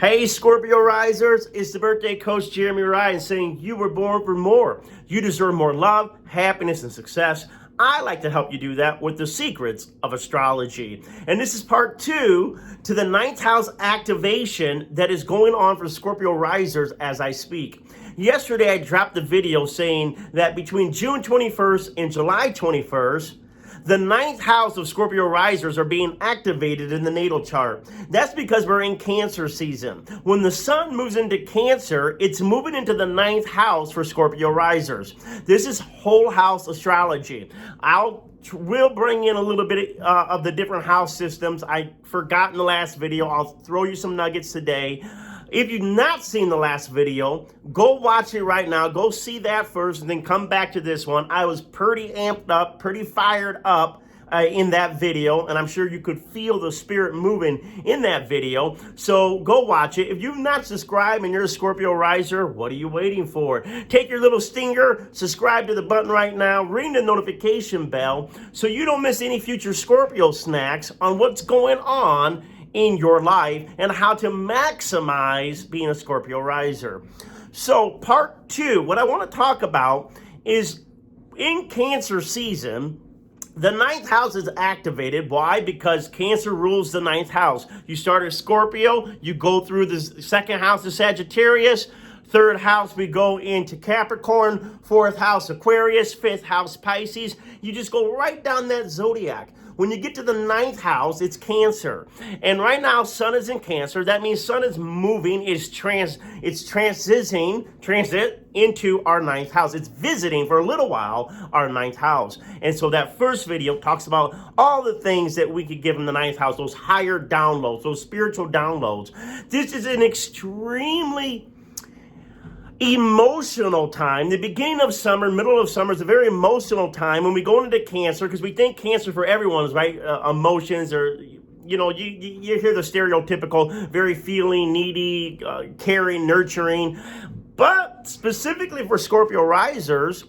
Hey, Scorpio risers, it's the birthday coach Jeremy Ryan saying you were born for more. You deserve more love, happiness, and success. I like to help you do that with the secrets of astrology. And this is part 2 to the 9th house activation that is going on for Scorpio risers as I speak. Yesterday, I dropped the video saying that between June 21st and July 21st, the 9th house of Scorpio risers are being activated in the natal chart. That's because we're in Cancer season. When the sun moves into Cancer, it's moving into the 9th house for Scorpio risers. This is whole house astrology. We'll bring in a little bit of the different house systems. I forgot in the last video. I'll throw you some nuggets today. If you've not seen the last video, go watch it right now. Go see that first and then come back to this one. I was pretty amped up, pretty fired up in that video, and I'm sure you could feel the spirit moving in that video. So go watch it. If you've not subscribed and you're a Scorpio riser, what are you waiting for? Take your little stinger, subscribe to the button right now, ring the notification bell so you don't miss any future Scorpio snacks on what's going on in your life and how to maximize being a Scorpio riser. So part 2, what I want to talk about is in Cancer season, the 9th house is activated. Why? Because Cancer rules the 9th house. You start at Scorpio, you go through the 2nd house of Sagittarius, 3rd house we go into Capricorn, 4th house Aquarius, 5th house Pisces. You just go right down that zodiac. When you get to the 9th house, it's Cancer. And right now, Sun is in Cancer. That means Sun is moving, it's transit into our 9th house. It's visiting for a little while our 9th house. And so that first video talks about all the things that we could give in the 9th house, those higher downloads, those spiritual downloads. This is an extremely emotional time. The beginning of summer, middle of summer is a very emotional time when we go into Cancer, because we think Cancer for everyone is right. Emotions are, you know, you hear the stereotypical, very feeling, needy, caring, nurturing. But specifically for Scorpio risers,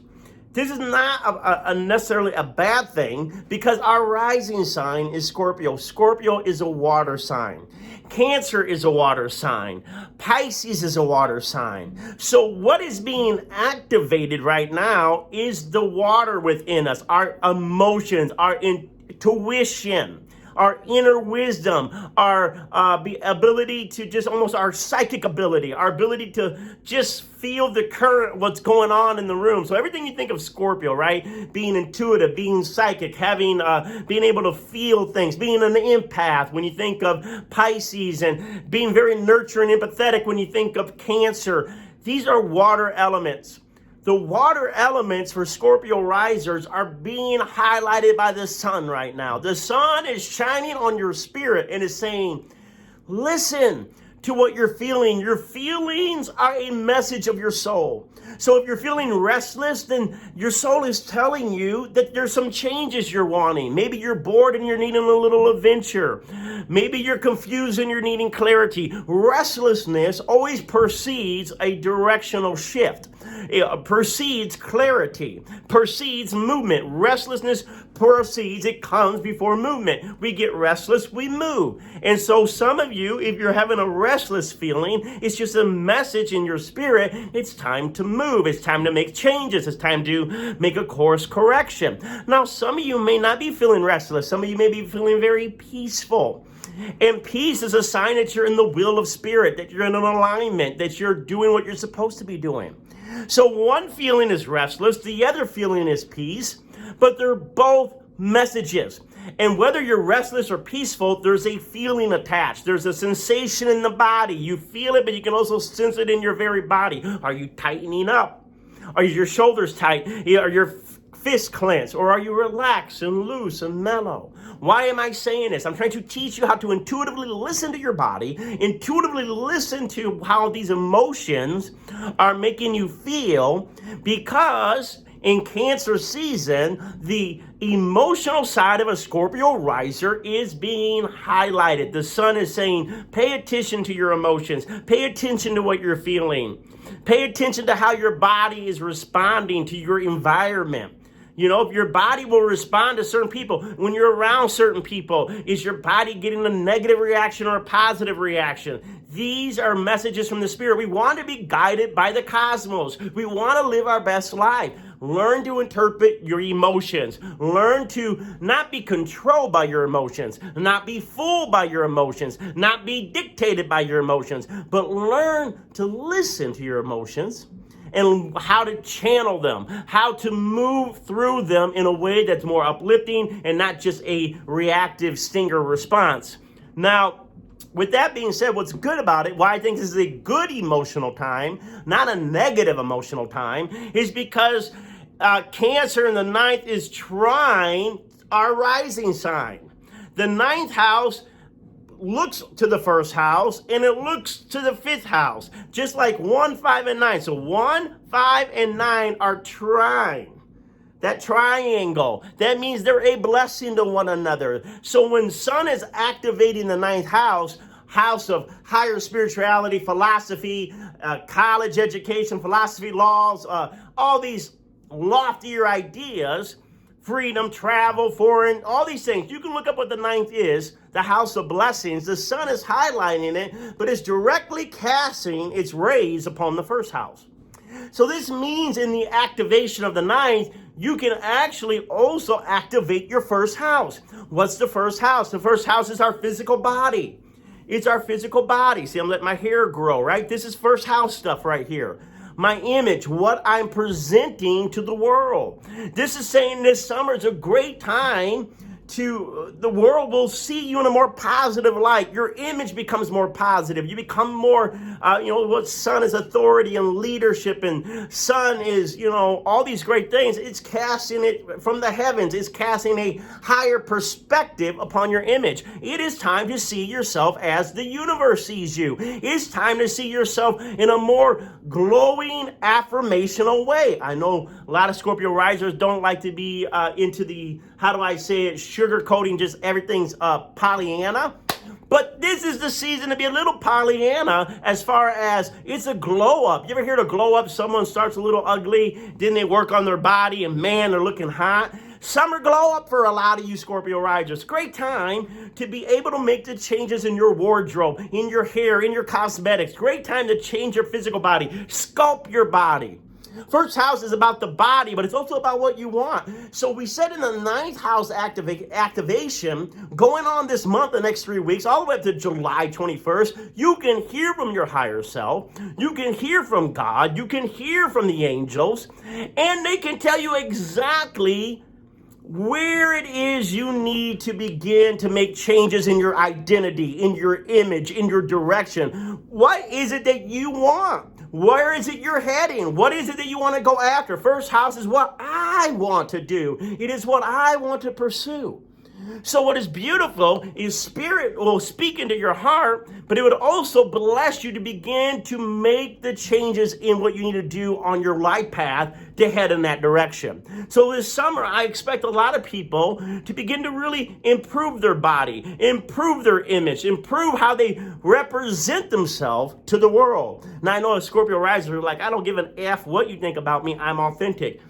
this is not necessarily a bad thing, because our rising sign is Scorpio. Scorpio is a water sign. Cancer is a water sign. Pisces is a water sign. So what is being activated right now is the water within us, our emotions, our intuition, our inner wisdom, our ability to just almost our psychic ability, our ability to just feel the current, what's going on in the room. So everything you think of Scorpio, right? Being intuitive, being psychic, having, being able to feel things, being an empath when you think of Pisces, and being very nurturing, empathetic when you think of Cancer. These are water elements. The water elements for Scorpio risers are being highlighted by the sun right now. The sun is shining on your spirit and is saying, listen to what you're feeling. Your feelings are a message of your soul. So if you're feeling restless, then your soul is telling you that there's some changes you're wanting. Maybe you're bored and you're needing a little adventure. Maybe you're confused and you're needing clarity. Restlessness always precedes a directional shift. It precedes clarity, precedes movement. Restlessness precedes, it comes before movement. We get restless, we move. And so some of you, if you're having a restless feeling, it's just a message in your spirit. It's time to move. It's time to make changes. It's time to make a course correction. Now, some of you may not be feeling restless. Some of you may be feeling very peaceful. And peace is a sign that you're in the will of spirit, that you're in an alignment, that you're doing what you're supposed to be doing. So one feeling is restless, the other feeling is peace, but they're both messages. And whether you're restless or peaceful, there's a feeling attached. There's a sensation in the body. You feel it, but you can also sense it in your very body. Are you tightening up? Are your shoulders tight? Are your fists clenched? Or are you relaxed and loose and mellow? Why am I saying this? I'm trying to teach you how to intuitively listen to your body, intuitively listen to how these emotions are making you feel, because in Cancer season, the emotional side of a Scorpio riser is being highlighted. The sun is saying, pay attention to your emotions. Pay attention to what you're feeling. Pay attention to how your body is responding to your environment. You know, if your body will respond to certain people, when you're around certain people, is your body getting a negative reaction or a positive reaction? These are messages from the Spirit. We want to be guided by the cosmos. We want to live our best life. Learn to interpret your emotions. Learn to not be controlled by your emotions, not be fooled by your emotions, not be dictated by your emotions, but learn to listen to your emotions and how to channel them, how to move through them in a way that's more uplifting and not just a reactive stinger response. Now, with that being said, what's good about it, why I think this is a good emotional time, not a negative emotional time, is because Cancer in the 9th is trine our rising sign. The 9th house looks to the 1st house and it looks to the 5th house, just like 1, 5, and 9. So 1, 5, and 9 are trine. That triangle, that means they're a blessing to one another. So when Sun is activating the 9th house, house of higher spirituality, philosophy, college education, philosophy, laws, all these loftier ideas, freedom, travel, foreign, all these things. You can look up what the 9th is, the house of blessings. The Sun is highlighting it, but it's directly casting its rays upon the 1st house. So this means in the activation of the 9th, you can actually also activate your 1st house. What's the 1st house? The 1st house is our physical body. It's our physical body. See, I'm letting my hair grow, right? This is 1st house stuff right here. My image, what I'm presenting to the world. This is saying this summer is a great time to, the world will see you in a more positive light. Your image becomes more positive. You become more, what Sun is authority and leadership, and Sun is, all these great things. It's casting it from the heavens. It's casting a higher perspective upon your image. It is time to see yourself as the universe sees you. It's time to see yourself in a more glowing, affirmational way. I know a lot of Scorpio risers don't like to be into the, how do I say it, sugarcoating just everything's Pollyanna. But this is the season to be a little Pollyanna as far as it's a glow up. You ever hear the glow up? Someone starts a little ugly, then they work on their body, and man, they're looking hot. Summer glow up for a lot of you Scorpio risers. Great time to be able to make the changes in your wardrobe, in your hair, in your cosmetics. Great time to change your physical body, sculpt your body. 1st house is about the body, but it's also about what you want. So we said in the 9th house activation, going on this month, the next 3 weeks, all the way up to July 21st, you can hear from your higher self. You can hear from God. You can hear from the angels. And they can tell you exactly where it is you need to begin to make changes in your identity, in your image, in your direction. What is it that you want? Where is it you're heading? What is it that you want to go after? 1st house is what I want to do. It is what I want to pursue. So what is beautiful is Spirit will speak into your heart, but it would also bless you to begin to make the changes in what you need to do on your life path to head in that direction. So this summer, I expect a lot of people to begin to really improve their body, improve their image, improve how they represent themselves to the world. Now, I know a Scorpio riser are like, I don't give an F what you think about me. I'm authentic.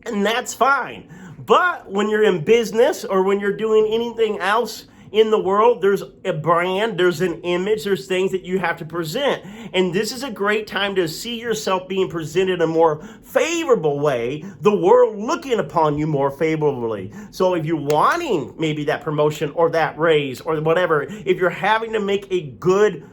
And that's fine. But when you're in business or when you're doing anything else in the world, there's a brand, there's an image, there's things that you have to present. And this is a great time to see yourself being presented in a more favorable way, the world looking upon you more favorably. So if you're wanting maybe that promotion or that raise or whatever, if you're having to make a good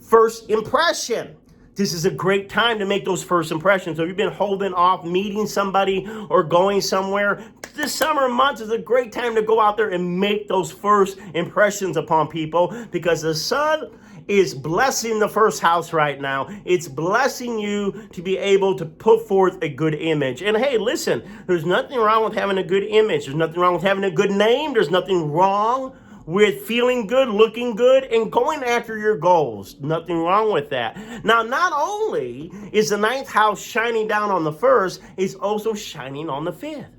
first impression, this is a great time to make those first impressions. So if you've been holding off meeting somebody or going somewhere, this summer months is a great time to go out there and make those first impressions upon people, because the Sun is blessing the 1st house right now. It's blessing you to be able to put forth a good image. And hey, listen, there's nothing wrong with having a good image. There's nothing wrong with having a good name. There's nothing wrong with feeling good, looking good, and going after your goals. Nothing wrong with that. Now, not only is the 9th house shining down on the 1st, it's also shining on the 5th.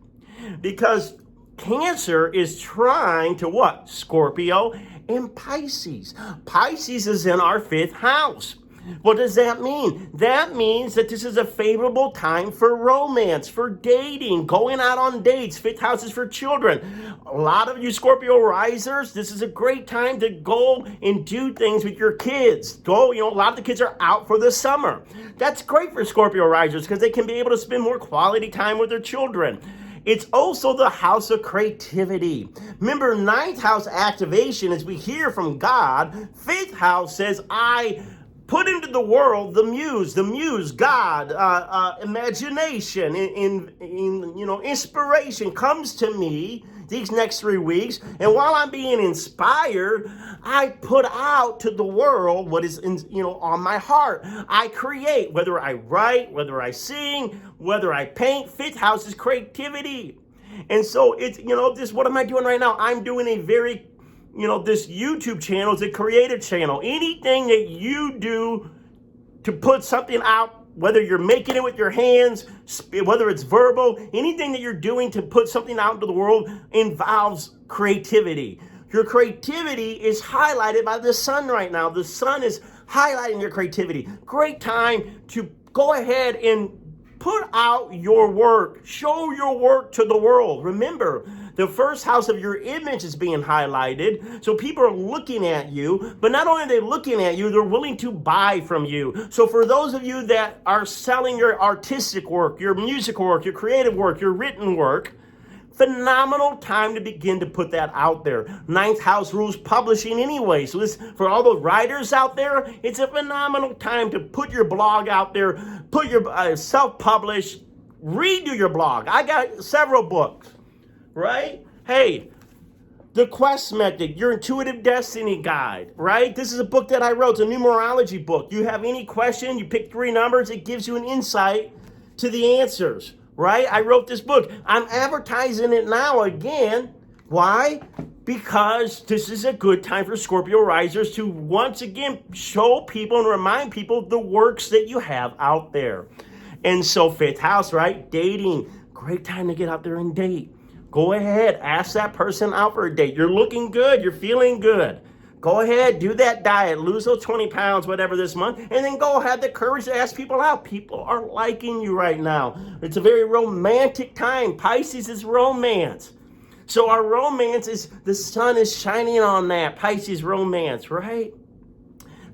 Because Cancer is trying to what? Scorpio and Pisces. Pisces is in our 5th house. What does that mean? That means that this is a favorable time for romance, for dating, going out on dates. Fifth house is for children. A lot of you Scorpio risers, this is a great time to go and do things with your kids. A lot of the kids are out for the summer. That's great for Scorpio risers because they can be able to spend more quality time with their children. It's also the house of creativity. Remember, ninth house activation, as we hear from God. Fifth house says, I put into the world the muse, God, imagination, inspiration comes to me these next 3 weeks. And while I'm being inspired, I put out to the world what is on my heart. I create, whether I write, whether I sing, whether I paint. Fifth house is creativity. And so it's, what am I doing right now? I'm doing a very this YouTube channel is a creative channel. Anything that you do to put something out, whether you're making it with your hands, whether it's verbal, anything that you're doing to put something out into the world involves creativity. Your creativity is highlighted by the sun right now. The sun is highlighting your creativity. Great time to go ahead and put out your work. Show your work to the world. Remember, the first house of your image is being highlighted. So people are looking at you, but not only are they looking at you, they're willing to buy from you. So for those of you that are selling your artistic work, your music work, your creative work, your written work, phenomenal time to begin to put that out there. Ninth house rules publishing anyway. So this, for all the writers out there, it's a phenomenal time to put your blog out there, put your self-publish, redo your blog. I got several books, right? Hey, The Quest Method, Your Intuitive Destiny Guide, right? This is a book that I wrote. It's a numerology book. You have any question, you pick 3 numbers, it gives you an insight to the answers. Right? I wrote this book. I'm advertising it now again. Why? Because this is a good time for Scorpio risers to once again show people and remind people the works that you have out there. And so fifth house, right? Dating. Great time to get out there and date. Go ahead. Ask that person out for a date. You're looking good. You're feeling good. Go ahead, do that diet, lose those 20 pounds, whatever this month, and then go have the courage to ask people out. People are liking you right now. It's a very romantic time. Pisces is romance. So our romance is, the sun is shining on that. Pisces romance, right?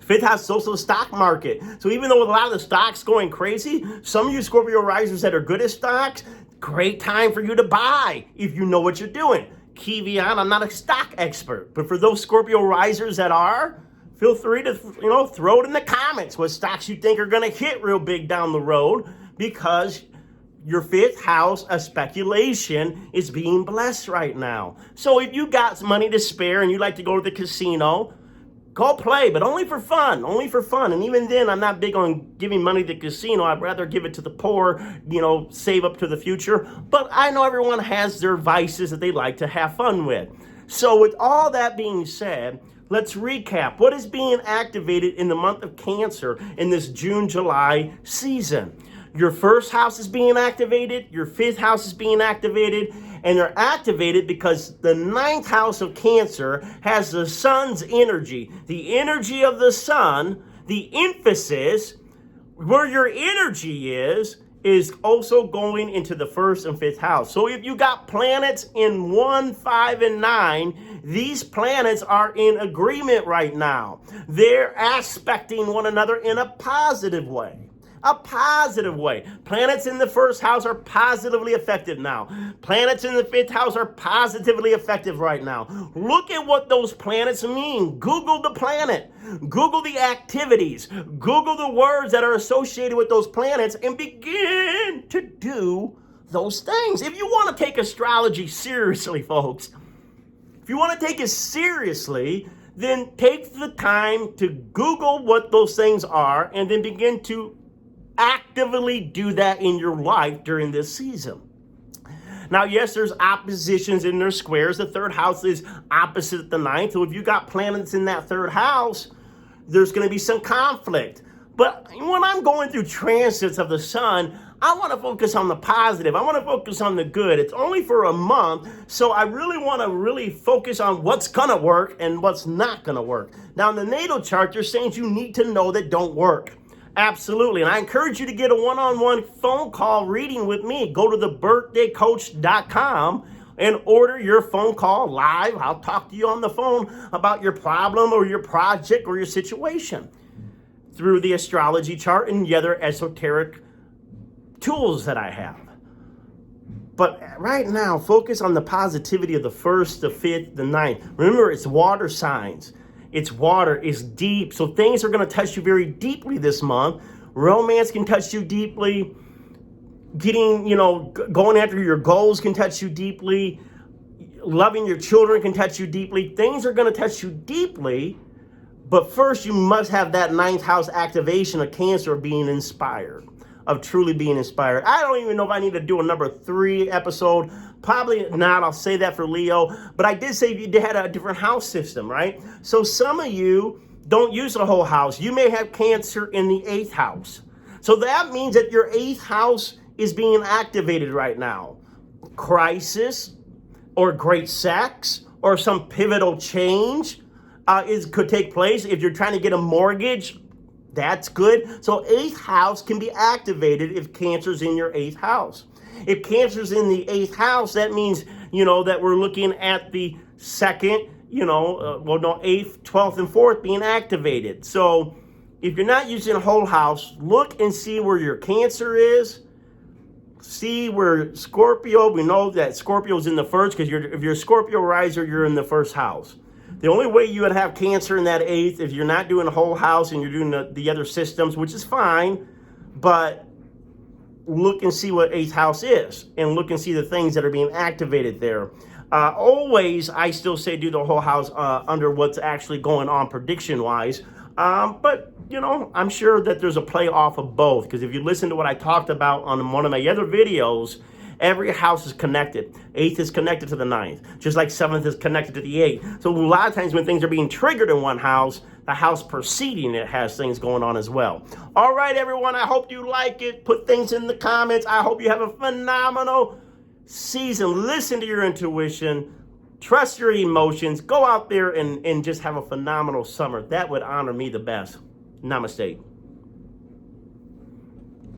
Fifth house is also the stock market. So even though with a lot of the stocks going crazy, some of you Scorpio risers that are good at stocks, great time for you to buy if you know what you're doing. Kivian, I'm not a stock expert, but for those Scorpio risers that are, feel free to throw it in the comments what stocks you think are going to hit real big down the road, because your fifth house of speculation is being blessed right now. So if you got some money to spare and you like to go to the casino, go play, but only for fun, And even then, I'm not big on giving money to the casino. I'd rather give it to the poor, save up to the future. But I know everyone has their vices that they like to have fun with. So with all that being said, let's recap. What is being activated in the month of Cancer in this June-July season? Your first house is being activated. Your fifth house is being activated. And they're activated because the ninth house of Cancer has the sun's energy. The energy of the sun, the emphasis, where your energy is also going into the first and fifth house. So if you got planets in 1, 5, and 9, these planets are in agreement right now. They're aspecting one another in a positive way. A positive way. Planets in the first house are positively effective now. Planets in the fifth house are positively effective right now. Look at what those planets mean. Google the planet. Google the activities. Google the words that are associated with those planets and begin to do those things. If you want to take astrology seriously, folks, if you want to take it seriously, then take the time to Google what those things are and then begin to actively do that in your life during this season. Now, yes, there's oppositions and there's squares. The third house is opposite the ninth. So if you got planets in that third house, there's going to be some conflict. But when I'm going through transits of the sun, I want to focus on the positive. I want to focus on the good. It's only for a month, so I really want to really focus on what's going to work and what's not going to work. Now, in the natal chart, there's things you need to know that don't work. Absolutely. And I encourage you to get a one-on-one phone call reading with me. Go to thebirthdaycoach.com and order your phone call live. I'll talk to you on the phone about your problem or your project or your situation through the astrology chart and the other esoteric tools that I have. But right now, focus on the positivity of the 1st, the 5th, the 9th. Remember, it's water signs. It's water, it's deep. So things are going to touch you very deeply this month. Romance can touch you deeply. Going after your goals can touch you deeply. Loving your children can touch you deeply. Things are going to touch you deeply. But first, you must have that 9th house activation of Cancer, of being inspired, of truly being inspired. I don't even know if I need to do a number 3 episode. Probably not. I'll say that for Leo. But I did say you had a different house system, right? So some of you don't use a whole house. You may have Cancer in the 8th house. So that means that your 8th house is being activated right now. Crisis or great sex or some pivotal change could take place. If you're trying to get a mortgage, that's good. So 8th house can be activated if Cancer's in your 8th house. If Cancer's in the 8th house, that means, that we're looking at the 2nd, 8th, 12th, and 4th being activated. So if you're not using a whole house, look and see where your Cancer is. See where Scorpio, we know that Scorpio's in the 1st, because if you're a Scorpio riser, you're in the 1st house. The only way you would have Cancer in that 8th, if you're not doing a whole house and you're doing the other systems, which is fine, but look and see what 8th house is, and look and see the things that are being activated there. Always, I still say do the whole house under what's actually going on prediction-wise, but, I'm sure that there's a play off of both, because if you listen to what I talked about on one of my other videos, every house is connected. 8th is connected to the 9th, just like 7th is connected to the 8th. So a lot of times when things are being triggered in one house, the house preceding it has things going on as well. All right, everyone, I hope you like it. Put things in the comments. I hope you have a phenomenal season. Listen to your intuition. Trust your emotions. Go out there and just have a phenomenal summer. That would honor me the best. Namaste.